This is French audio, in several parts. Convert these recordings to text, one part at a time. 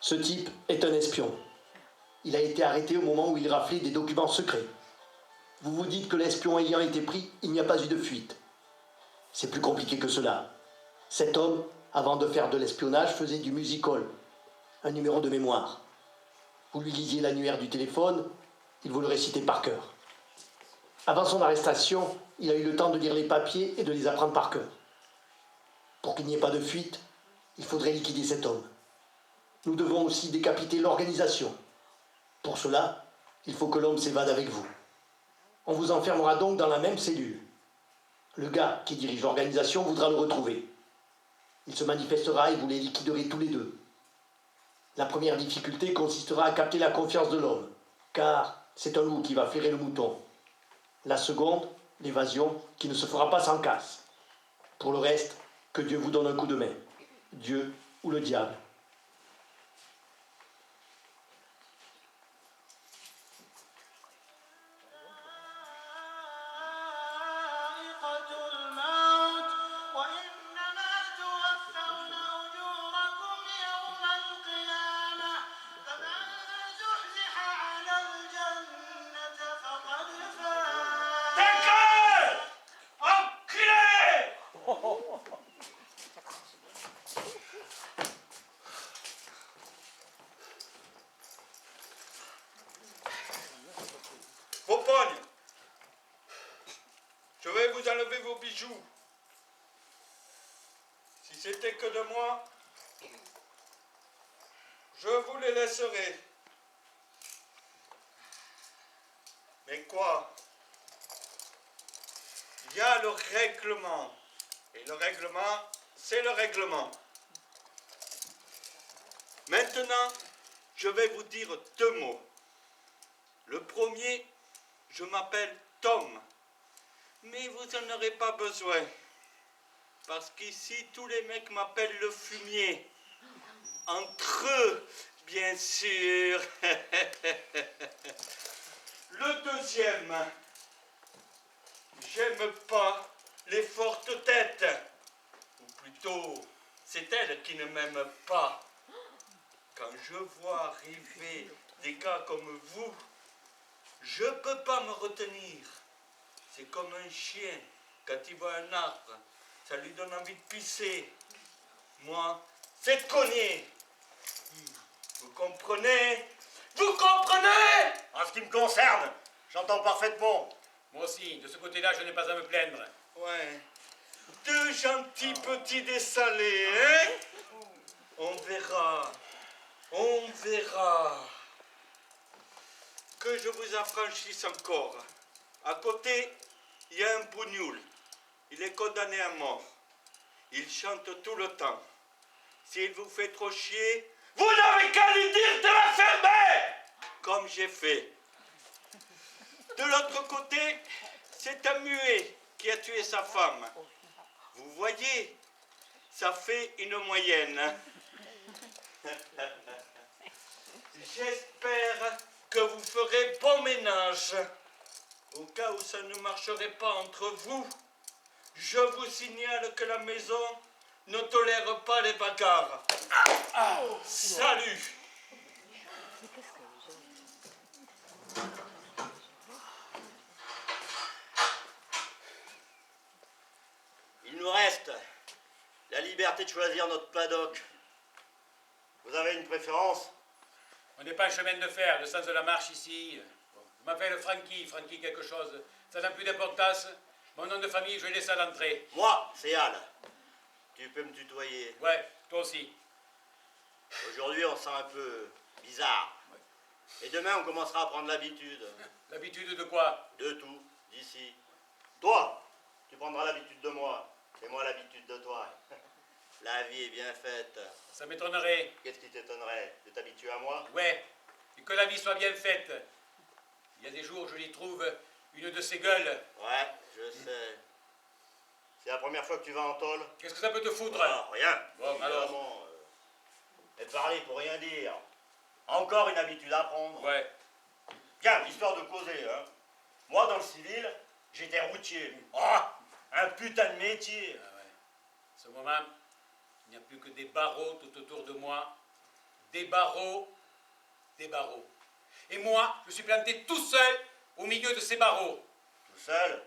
Ce type est un espion. Il a été arrêté au moment où il raflait des documents secrets. Vous vous dites que l'espion ayant été pris, il n'y a pas eu de fuite. C'est plus compliqué que cela. Cet homme, avant de faire de l'espionnage, faisait du music-hall, un numéro de mémoire. Vous lui lisiez l'annuaire du téléphone, il vous le récitait par cœur. Avant son arrestation, il a eu le temps de lire les papiers et de les apprendre par cœur. Pour qu'il n'y ait pas de fuite, il faudrait liquider cet homme. Nous devons aussi décapiter l'organisation. Pour cela, il faut que l'homme s'évade avec vous. On vous enfermera donc dans la même cellule. Le gars qui dirige l'organisation voudra le retrouver. Il se manifestera et vous les liquiderez tous les deux. La première difficulté consistera à capter la confiance de l'homme, car c'est un loup qui va flairer le mouton. La seconde, l'évasion, qui ne se fera pas sans casse. Pour le reste, que Dieu vous donne un coup de main. Dieu ou le diable. Vos pognes, je vais vous enlever vos bijoux. Si c'était que de moi, je vous les laisserai. Mais quoi? Il y a le règlement. Et le règlement, c'est le règlement. Maintenant, je vais vous dire deux mots. Le premier, je m'appelle Tom. Mais vous n'en aurez pas besoin. Parce qu'ici, tous les mecs m'appellent le fumier. Entre eux, bien sûr. Le deuxième, j'aime pas les fortes têtes. Ou plutôt, c'est elle qui ne m'aime pas. Quand je vois arriver des gars comme vous, je peux pas me retenir. C'est comme un chien, quand il voit un arbre, ça lui donne envie de pisser. Moi, c'est de cogner. Vous comprenez? Vous comprenez? En ce qui me concerne, j'entends parfaitement. Moi aussi, de ce côté-là, je n'ai pas à me plaindre. Ouais. Deux gentils petits dessalés, hein? On verra. On verra. Que je vous affranchisse encore. À côté, il y a un bougnoul. Il est condamné à mort. Il chante tout le temps. S'il vous fait trop chier, vous n'avez qu'à lui dire de la fermer! Comme j'ai fait. De l'autre côté, c'est un muet qui a tué sa femme. Vous voyez, ça fait une moyenne. J'espère que vous ferez bon ménage. Au cas où ça ne marcherait pas entre vous, je vous signale que la maison ne tolère pas les bagarres. Salut! Il nous reste la liberté de choisir notre paddock. Vous avez une préférence? On n'est pas un chemin de fer, le sens de la marche ici. Bon, je m'appelle Francky quelque chose. Ça n'a plus d'importance. Mon nom de famille, je laisse à l'entrée. Moi, c'est Al. Tu peux me tutoyer. Ouais, toi aussi. Aujourd'hui, on se sent un peu bizarre. Ouais. Et demain, on commencera à prendre l'habitude. L'habitude de quoi? De tout, d'ici. Toi, tu prendras l'habitude de moi. Et moi, l'habitude de toi. La vie est bien faite. Ça m'étonnerait. Qu'est-ce qui t'étonnerait? De t'habituer à moi? Ouais, et que la vie soit bien faite. Il y a des jours, je lui trouve une de ces gueules. Ouais, je sais. C'est la première fois que tu vas en tôle? Qu'est-ce que ça peut te foutre? Ah, rien. Bon, alors. Évidemment, et parler pour rien dire. Encore une habitude à prendre. Ouais. Tiens, histoire de causer, hein. Moi, dans le civil, j'étais routier. Ah, un putain de métier. Ah ouais. En ce moment, il n'y a plus que des barreaux tout autour de moi. des barreaux, des barreaux. Et moi, je suis planté tout seul au milieu de ces barreaux. Tout seul?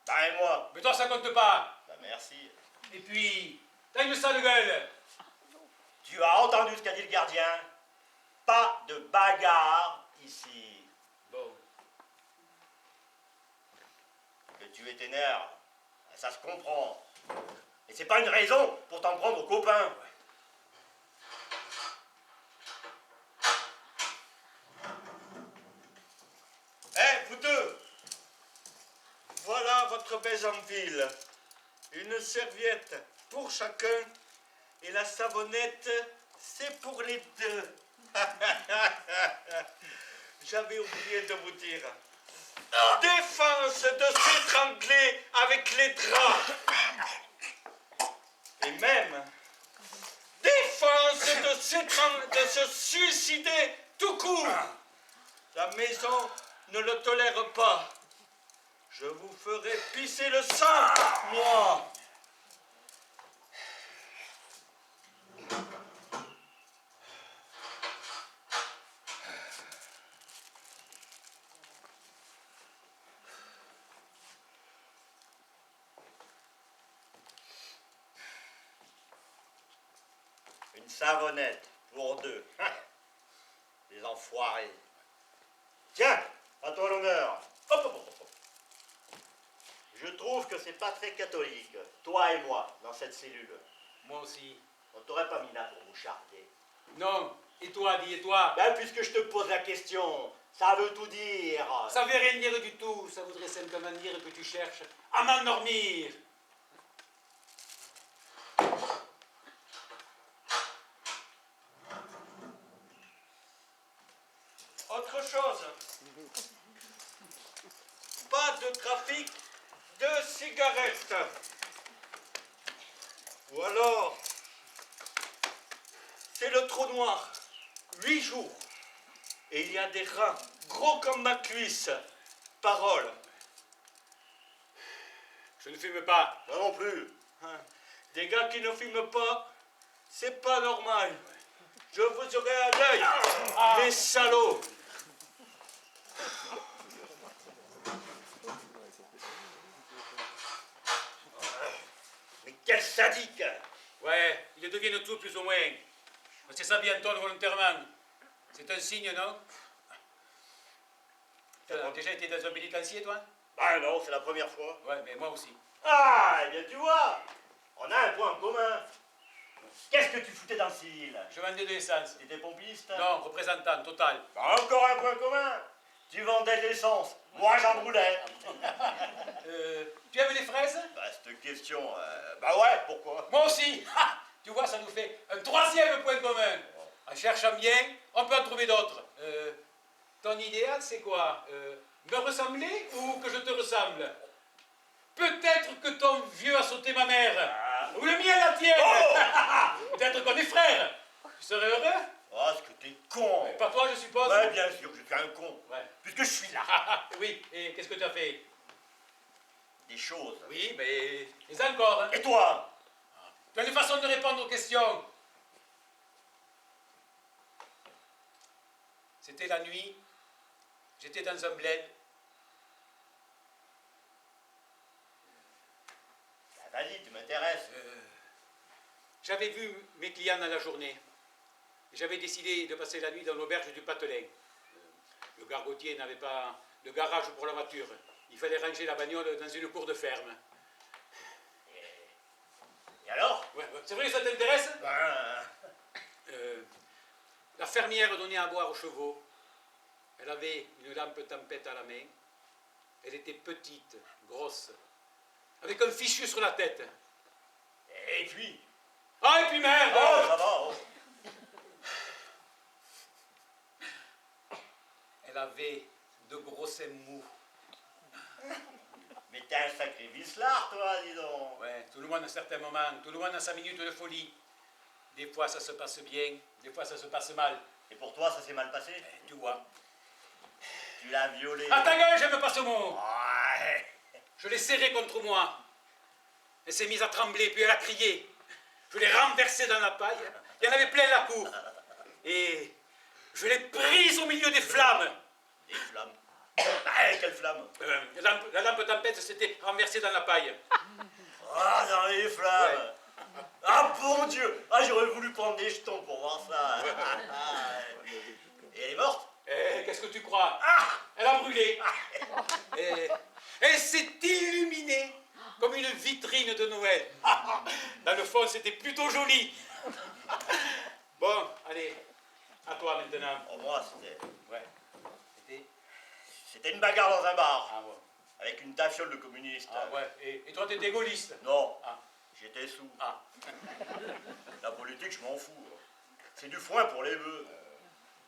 Bah, et moi? Mais toi, ça compte pas. Bah, merci. Et puis, t'as une sale gueule. Tu as entendu ce qu'a dit le gardien? Pas de bagarre ici. Bon. Que tu es t'énerves, ça se comprend. Et c'est pas une raison pour t'en prendre aux copains. Eh, vous deux, voilà votre Bézanville. Une serviette pour chacun et la savonnette, c'est pour les deux. J'avais oublié de vous dire. Défense de s'étrangler avec les draps. Et même défense de se suicider tout court. La maison ne le tolère pas. Je vous ferai pisser le sang, moi. Une savonnette pour deux. Les enfoirés. Tiens, à toi l'honneur. Hop, hop, hop, hop. Je trouve que c'est pas très catholique, toi et moi, dans cette cellule. Moi aussi. On t'aurait pas mis là pour moucharder. Non. Et toi, dis, et toi? Ben, puisque je te pose la question, ça veut tout dire. Ça veut rien dire du tout. Ça voudrait simplement dire que tu cherches à m'endormir. Autre chose. Pas de trafic de cigarettes. Ou alors, c'est le trou noir. 8 jours. Et il y a des rats gros comme ma cuisse. Parole. Je ne fume pas. Moi non plus. Hein, des gars qui ne fument pas, c'est pas normal. Je vous aurai à l'œil, les salauds. Mais quel sadique! Ouais, ils le deviennent tous plus ou moins. C'est ça bientôt volontairement. C'est un signe, non? Tu as déjà été dans un pénitencier, toi? Bah non, c'est la première fois. Ouais, mais moi aussi. Ah, eh bien tu vois, on a un point en commun. Qu'est-ce que tu foutais dans le civil? Je vendais de l'essence. T'étais pompiste? Non, représentant, total. Bah, encore un point commun. Tu vendais de l'essence, moi j'en brûlais. Tu aimes les fraises? Bah cette question, bah ouais, pourquoi? Moi aussi. Ha! Tu vois, ça nous fait un troisième point commun. En cherchant bien, on peut en trouver d'autres. Ton idéal, c'est quoi? Me ressembler ou que je te ressemble? Peut-être que ton vieux a sauté ma mère. Ou le mien la tienne. Oh Peut-être qu'on est frères. Tu serais heureux? Oh, est-ce que t'es con? Pas toi, je suppose. Ouais, bien sûr, je suis un con. Ouais. Puisque je suis là. Oui, et qu'est-ce que tu as fait? Des choses. Oui, mais encore. Hein. Et toi? Tu as une façon de répondre aux questions. C'était la nuit. J'étais dans un bled. Bah, vas-y, tu m'intéresses. J'avais vu mes clients dans la journée. J'avais décidé de passer la nuit dans l'auberge du Patelin. Le gargotier n'avait pas de garage pour la voiture. Il fallait ranger la bagnole dans une cour de ferme. Et alors? Ouais, c'est vrai que ça t'intéresse? Ben... La fermière donnait à boire aux chevaux. Elle avait une lampe tempête à la main. Elle était petite, grosse, avec un fichu sur la tête. Et puis? Ah, et puis merde! Oh, ça va, oh. Elle avait de gros seins mous. Mais t'es un sacré vicelard, toi, dis donc. Ouais, tout le monde à certains moments, tout le monde a sa minute de folie. Des fois ça se passe bien, des fois ça se passe mal. Et pour toi, ça s'est mal passé? Tu vois. Tu l'as violée. Ah ta gueule, j'aime pas ce mot! Ouais. Je l'ai serrée contre moi. Elle s'est mise à trembler, puis elle a crié. Je l'ai renversée dans la paille. Il y en avait plein la cour. et je l'ai prise au milieu des flammes. Des flammes. Quelle flamme? La lampe tempête s'était renversée dans la paille. Ah, dans les flammes. Ah, bon Dieu. Ah, j'aurais voulu prendre des jetons pour voir ça. Et elle est morte? Qu'est-ce que tu crois? Elle a brûlé. Et elle s'est illuminée comme une vitrine de Noël. Dans le fond, c'était plutôt joli. Bon, allez, à toi maintenant. Pour moi, c'était... Ouais. C'était... C'était une bagarre dans un bar. Ah ouais. Avec une tafiole de communistes. Ah ouais. Et toi, t'étais gaulliste? Non, Ah. j'étais sous. Ah. La politique, je m'en fous. C'est du foin pour les bœufs.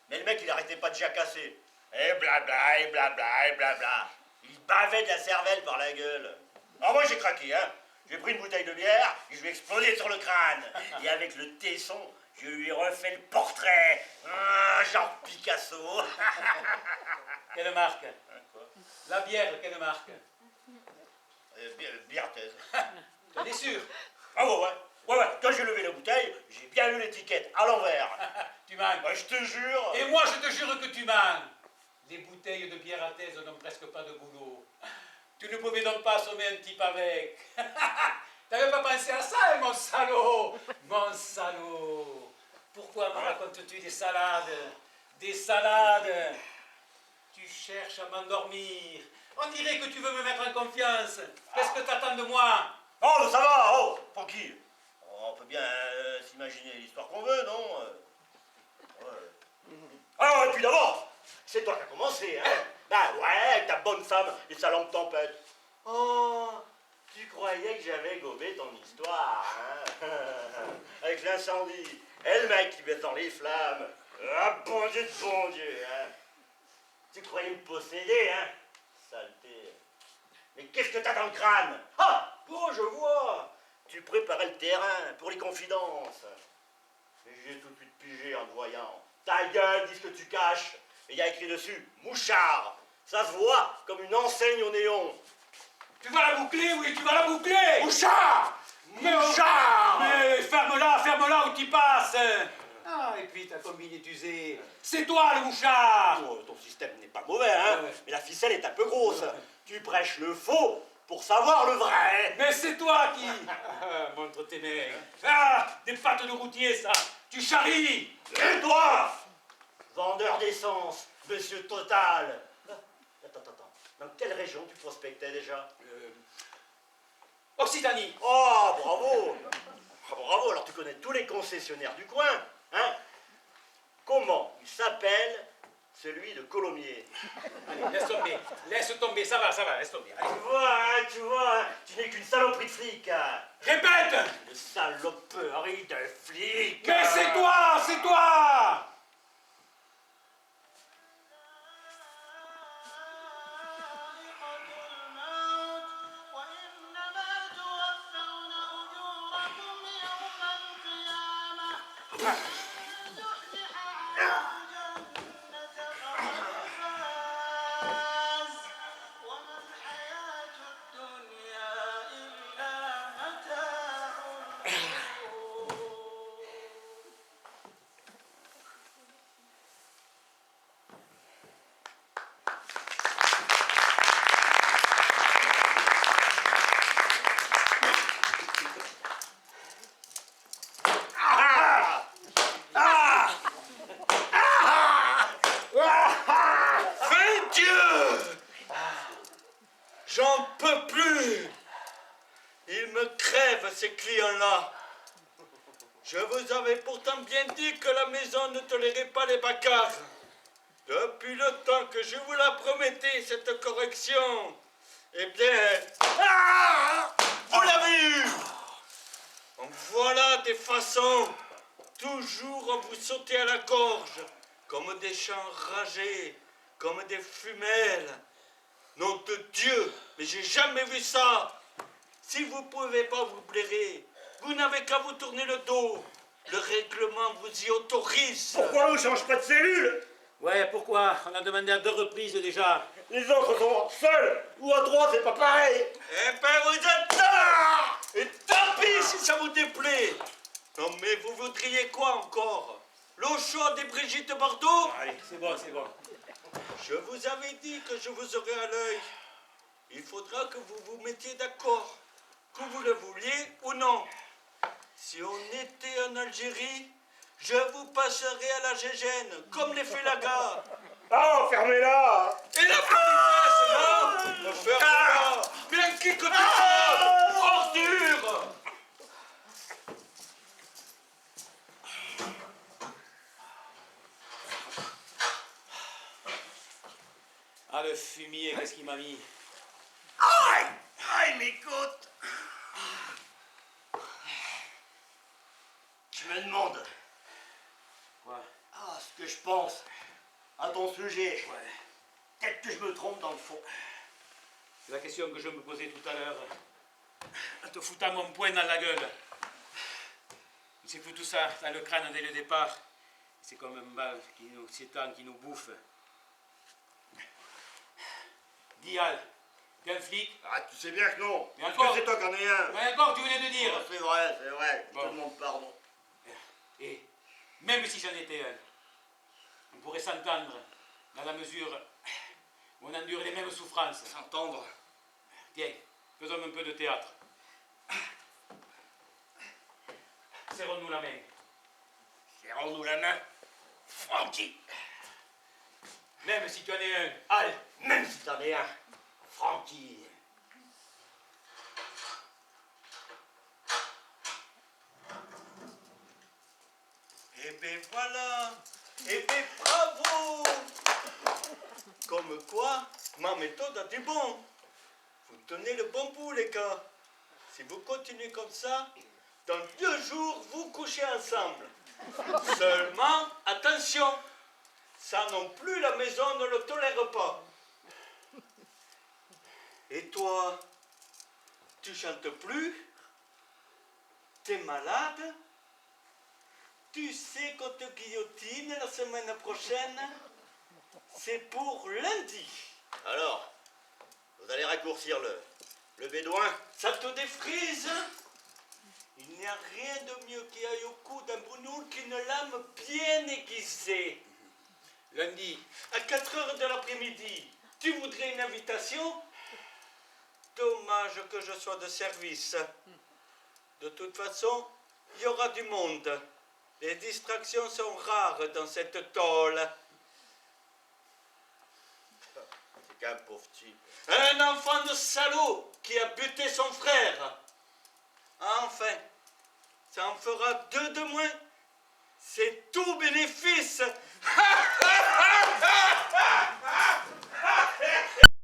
Mais le mec, il arrêtait pas de jacasser. Et blabla, et blabla, et blabla. Il bavait de la cervelle par la gueule. Alors moi, j'ai craqué, hein. J'ai pris une bouteille de bière et je lui ai explosé sur le crâne. Et avec le tesson, je lui ai refait le portrait. Genre Picasso. Quelle marque? Hein, quoi? La bière, quelle marque? Bière thèse. T'en es sûr? Ah ouais. Quand j'ai levé la bouteille, j'ai bien lu l'étiquette à l'envers. Tu manques. Bah, je te jure. Et moi, je te jure que tu manques. Les bouteilles de bière à thèse n'ont presque pas de boulot. Tu ne pouvais donc pas assommer un type avec. T'avais pas pensé à ça, hein, mon salaud? Mon salaud. Pourquoi me racontes-tu des salades? Des salades? Tu cherches à m'endormir. On dirait que tu veux me mettre en confiance. Qu'est-ce que t'attends de moi? Oh, mais ça va, oh, tranquille. On peut bien s'imaginer l'histoire qu'on veut, non? Ouais. Alors, et puis d'abord, c'est toi qui as commencé, hein? Bah ouais, avec ta bonne femme et sa lampe tempête. Oh, tu croyais que j'avais gobé ton histoire, hein? Avec l'incendie, et le mec qui met dans les flammes. Ah, bon Dieu, hein? Tu croyais me posséder, hein? Saleté. Mais qu'est-ce que t'as dans le crâne? Ah! Oh, je vois! Tu préparais le terrain pour les confidences. Et j'ai tout de suite pigé en te voyant. Ta gueule, dis ce que tu caches. Et il y a écrit dessus, mouchard. Ça se voit comme une enseigne au néon. Tu vas la boucler, oui, tu vas la boucler. Mouchard! Mouchard! Mais ferme-la où tu passes. Ah, et puis ta combine est usée. C'est toi le mouchard. Oh, ton système n'est pas mauvais, hein? Ouais. Mais la ficelle est un peu grosse. Tu prêches le faux pour savoir le vrai. Mais c'est toi qui... montre tes mains. Ah, des pattes de routier, ça. Tu charries. Et toi, vendeur d'essence, monsieur Total. Attends. Dans quelle région tu prospectais déjà? Occitanie. Oh, bravo. Bravo, alors tu connais tous les concessionnaires du coin, hein? Comment il s'appelle celui de Colomiers? Allez, laisse tomber, ça va, laisse tomber. Allez. Tu vois, tu n'es qu'une saloperie de flic. Hein. Répète. Une saloperie de flic. Mais c'est toi. J'en peux plus. Ils me crèvent, ces clients-là. Je vous avais pourtant bien dit que la maison ne tolérait pas les bagarres. Depuis le temps que je vous la promettais, cette correction, eh bien... vous l'avez eu. Voilà des façons. Toujours à vous sauter à la gorge, comme des chats enragés, comme des femelles. Nom de Dieu, mais j'ai jamais vu ça. Si vous pouvez pas vous blairer, vous n'avez qu'à vous tourner le dos. Le règlement vous y autorise. Pourquoi on ne change pas de cellule? Ouais, pourquoi? On a demandé à 2 reprises déjà. Les autres sont seuls ou à 3, c'est pas pareil. Eh ben vous êtes là. Et tant pis si ça vous déplaît. Non mais vous voudriez quoi encore? l'eau chaude et Brigitte Bardot. Allez, c'est bon, c'est bon. Je vous avais dit que je vous aurais à l'œil. Il faudra que vous vous mettiez d'accord, que vous le vouliez ou non. Si on était en Algérie, je vous passerai à la Gégène, comme les fait la gare. Oh, fermez-la! Et la politesse, non? Ferme-la! Bien qui que tu sois, ordure! Ah, le fumier, qu'est-ce qu'il m'a mis? Aïe! Aïe, mes côtes! Je me demande Quoi? ce que je pense à ton sujet. Ouais. Peut-être que je me trompe dans le fond. C'est la question que je me posais tout à l'heure. En te foutant mon poing dans la gueule. Il s'est foutu ça dans le crâne dès le départ. C'est comme un bal qui nous s'étend, qui nous bouffe. Dis Al, t'es un flic? Ah, tu sais bien que non. Mais Parce encore. que c'est toi qui en es un. Mais encore, tu venais de dire. Oh, c'est vrai, c'est vrai. Je Bon. te demande pardon. Et même si j'en étais un, on pourrait s'entendre dans la mesure où on endure les mêmes souffrances. S'entendre. Tiens, faisons un peu de théâtre. Serrons-nous la main. Serrons-nous la main. Francky. Même si tu en es un. Allez, même si t'en es un. Francky. Eh ben voilà! Eh ben bravo! Comme quoi, ma méthode a du bon. Vous tenez le bon bout, les gars. Si vous continuez comme ça, dans 2 jours, vous couchez ensemble. Seulement, attention, ça non plus, la maison ne le tolère pas. Et toi, tu chantes plus? T'es malade? Tu sais qu'on te guillotine la semaine prochaine? C'est pour lundi. Alors, vous allez raccourcir le bédouin? Ça te défrise? Il n'y a rien de mieux qui aille au cou d'un bougnoul qu'une lame bien aiguisée. Lundi, À 4 heures de l'après-midi, tu voudrais une invitation? Dommage que je sois de service. De toute façon, il y aura du monde. Les distractions sont rares dans cette tôle. C'est qu'un pauvre type. Un enfant de salaud qui a buté son frère. Enfin, ça en fera 2 de moins. C'est tout bénéfice.